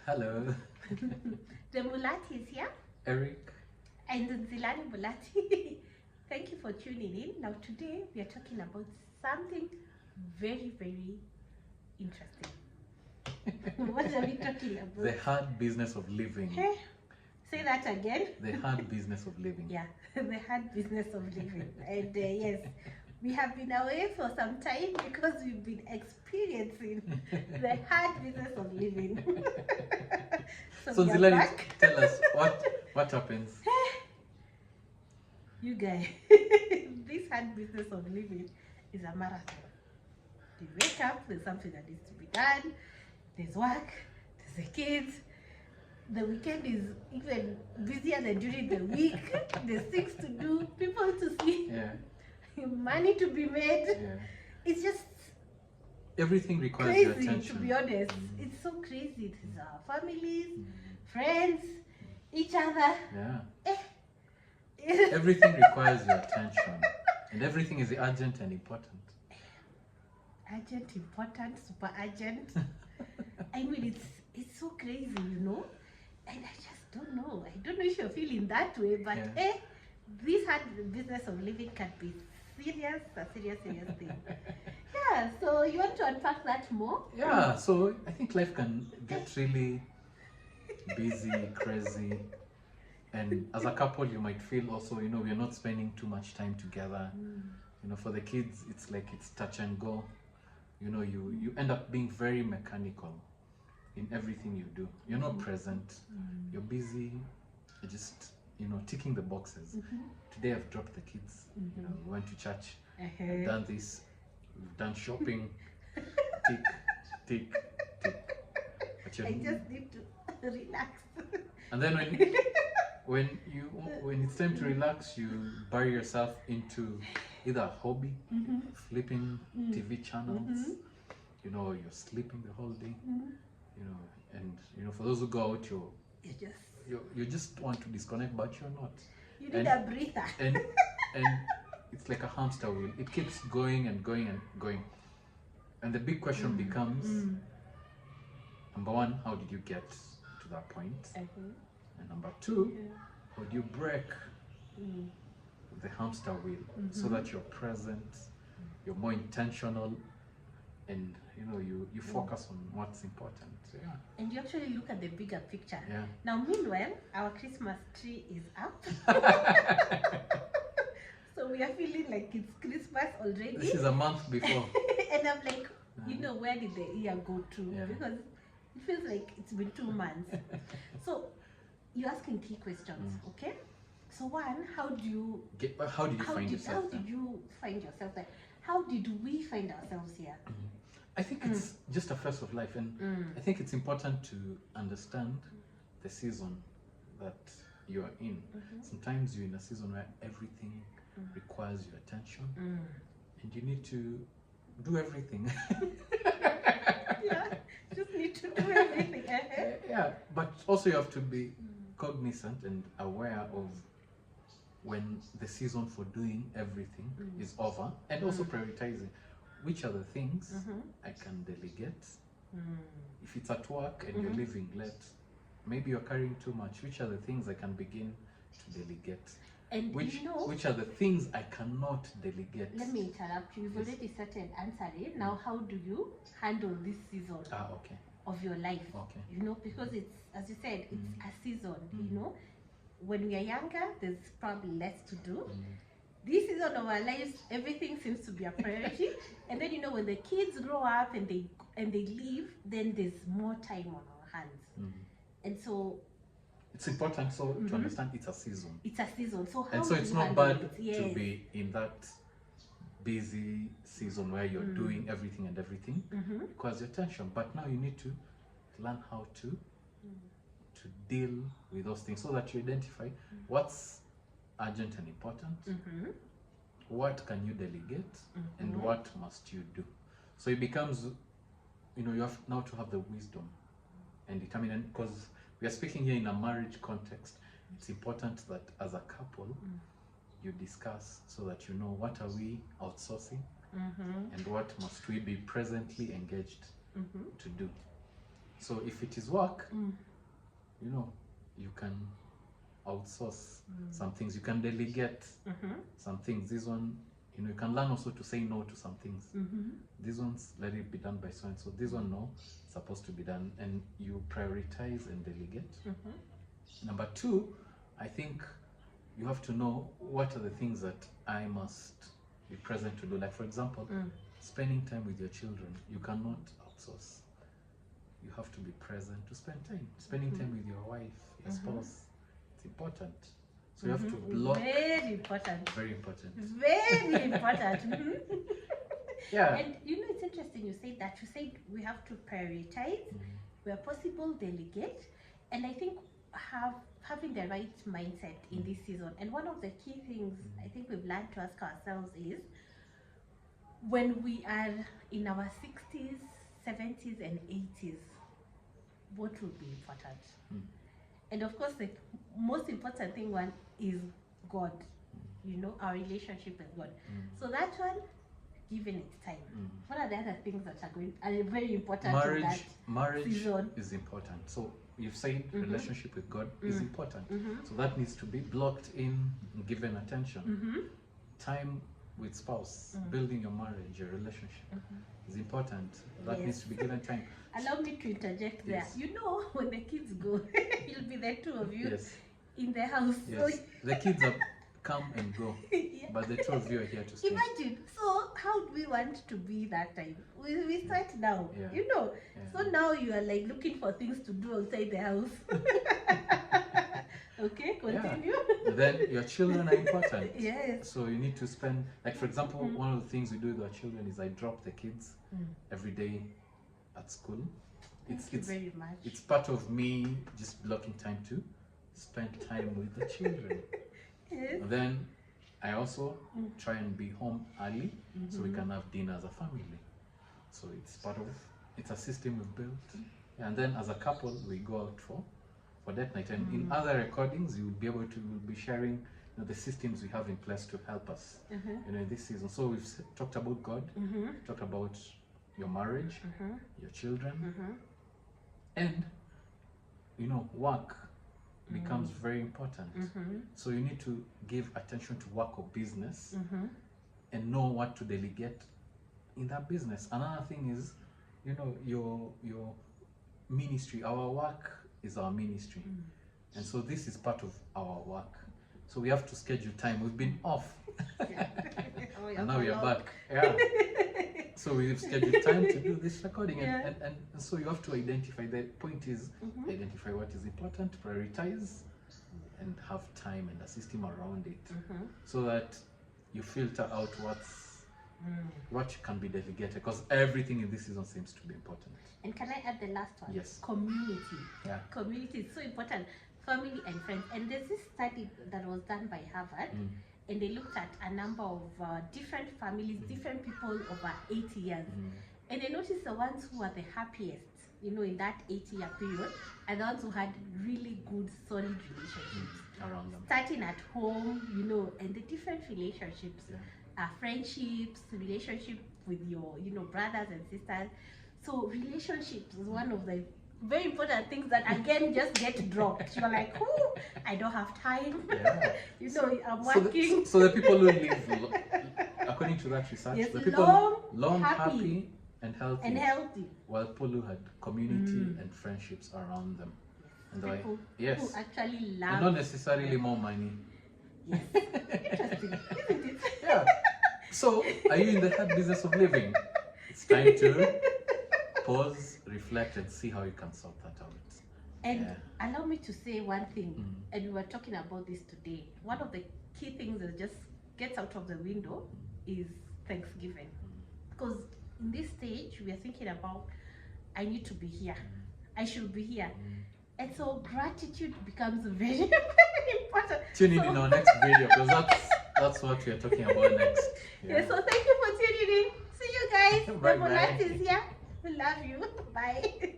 Hello. The Mulati is here, Eric. and Zilani Mulati. Thank you for tuning in. Now today we are talking about something very, very interesting. What are we talking about? The hard business of living. Hey, say that again. The hard business of living. Yeah, the hard business of living. And yes, we have been away for some time because we've been experiencing the hard business of living. So we are Zilani, back. tell us what happens. You guys, this hard business of living is a marathon. You wake up, there's something that needs to be done, there's work, there's the kids. The weekend is even busier than during the week. There's things to do, people to see, money to be made. Yeah. It's just Everything requires your crazy, attention. to be honest. It's so crazy. It's our families, friends, each other. Yeah. Everything requires your attention. And everything is urgent and important. Urgent, important, super urgent. I mean, it's so crazy, you know? And I just don't know. I don't know if you're feeling that way, but this hard business of living can be serious, a serious thing. Yeah, so you want to unpack that more? Yeah, so I think life can get really busy, crazy. And as a couple, you might feel also, we're not spending too much time together. For the kids, it's like it's touch and go. You end up being very mechanical in everything you do. You're not present. You're busy. You're just, ticking the boxes. Today I've dropped the kids. We went to church. I've done this. We've done shopping. Tick, tick, tick. But I just need to relax. And then when it's time to relax, you bury yourself into either a hobby, flipping TV channels. You're sleeping the whole day. And for those who go out, you just want to disconnect, but you're not. You need a breather. And it's like a hamster wheel. It keeps going and going and going. And the big question becomes, number one, how did you get to that point? And number two, how do you break the hamster wheel so that you're present, you're more intentional, and you focus on what's important. Yeah. And you actually look at the bigger picture. Yeah. Now, meanwhile, our Christmas tree is up. So we are feeling like it's Christmas already. This is a month before. And I'm like, where did the year go to? Yeah. Because it feels like it's been 2 months. So you're asking key questions, okay? So one, how did you find yourself? How did you find yourself there? How did we find ourselves here? I think it's just a phase of life, and I think it's important to understand the season that you are in. Sometimes you're in a season where everything requires your attention, and you need to do everything. Yeah, just need to do everything. Yeah, but also you have to be cognizant and aware of when the season for doing everything is over, and also prioritizing which are the things I can delegate. If it's at work and you're leaving late, maybe you're carrying too much. Which are the things I can begin to delegate? And which are the things I cannot delegate? Let me interrupt you. You've already started answering. Now, how do you handle this season of your life? Okay. Because it's, as you said, it's a season. When we are younger, there's probably less to do. This season of our lives, everything seems to be a priority. And then when the kids grow up and they leave, then there's more time on our hands. And so it's important to understand it's a season. It's a season. So how so it's do you not handle bad it? to be in that busy season where you're doing everything and everything requires your attention. But now you need to learn how to deal with those things so that you identify what's urgent and important, what can you delegate, and what must you do. So it becomes, you have now to have the wisdom and determine, because we are speaking here in a marriage context, it's important that as a couple you discuss so that you know what are we outsourcing and what must we be presently engaged to do. So if it is work, you know, you can outsource some things. You can delegate some things. This one, you know, you can learn also to say no to some things. These ones, let it be done by so and so. This one, no, supposed to be done, and you prioritize and delegate. Number two, I think you have to know what are the things that I must be present to do. Like, for example, spending time with your children. You cannot outsource. You have to be present to spend time. Spending time with your wife, your spouse, it's important. So you have to block. Very important. Very important. Very important. Yeah. And you know, it's interesting you say that. You said we have to prioritize, where possible, delegate, and I think having the right mindset in this season. And one of the key things I think we've learned to ask ourselves is, when we are in our 60s, 70s, and 80s, what will be important? And of course, the most important thing one is God. You know, our relationship with God. So that one, given its time. What are the other things that are very important in that Marriage season? is important. So you've said relationship with God is important. So that needs to be blocked in, given attention. Time with spouse, building your marriage, your relationship is important. That needs to be given time. Allow me to interject there. Yes. You know, when the kids go, you'll be the two of you Yes. in the house. Yes. The kids are come and go, but the two of you are here to stay. Imagine. So how do we want to be that time? We start now. Yeah. You know. Yeah. So now you are like looking for things to do outside the house. Okay, continue. Then your children are important. Yes. So you need to spend, like, for example, one of the things we do with our children is I drop the kids every day at school. Thank you very much. It's part of me just blocking time to spend time with the children. Yes. And then I also try and be home early so we can have dinner as a family. So it's part of, it's a system we've built. And then as a couple, we go out for that night. And in other recordings, you will be able to be sharing, you know, the systems we have in place to help us, you know, in this season. So we've talked about God, talked about your marriage, your children, and, you know, work becomes very important. So you need to give attention to work or business and know what to delegate in that business. Another thing is, you know, your ministry. Our work is our ministry, and so this is part of our work. So we have to schedule time. We've been off, and now we are back. Yeah. So we've scheduled time to do this recording, and so you have to identify. The point is identify what is important, prioritize, and have time and a system around it, so that you filter out what can be delegated, because everything in this season seems to be important. And can I add the last one? Yes. Community. Yeah. Community is so important. Family and friends. And there's this study that was done by Harvard, and they looked at a number of different families, different people over 80 years. And they noticed the ones who were the happiest, you know, in that 80-year period, and the ones who had really good, solid relationships around them. Starting at home, you know, and the different relationships, friendships, relationship with your, you know, brothers and sisters. So relationships is one of the very important things that again just get dropped. You're like, oh, I don't have time. Yeah. You know, I'm working. So the people who live, according to that research, the people long, happy, and healthy. While people who had community and friendships around them. And people yes. who actually love. And not necessarily more money. Yes. Interesting, isn't it? Yeah. So, are you in the hard business of living? It's time to pause, reflect, and see how you can sort that out. And allow me to say one thing, and we were talking about this today. One of the key things that just gets out of the window is Thanksgiving. Because in this stage, we are thinking about, I need to be here. I should be here. And so gratitude becomes very, very important. Tune in our next video, because that's what we are talking about next. Yeah, so thank you for tuning in. See you guys. Bye, The Monat is here. We love you. Bye.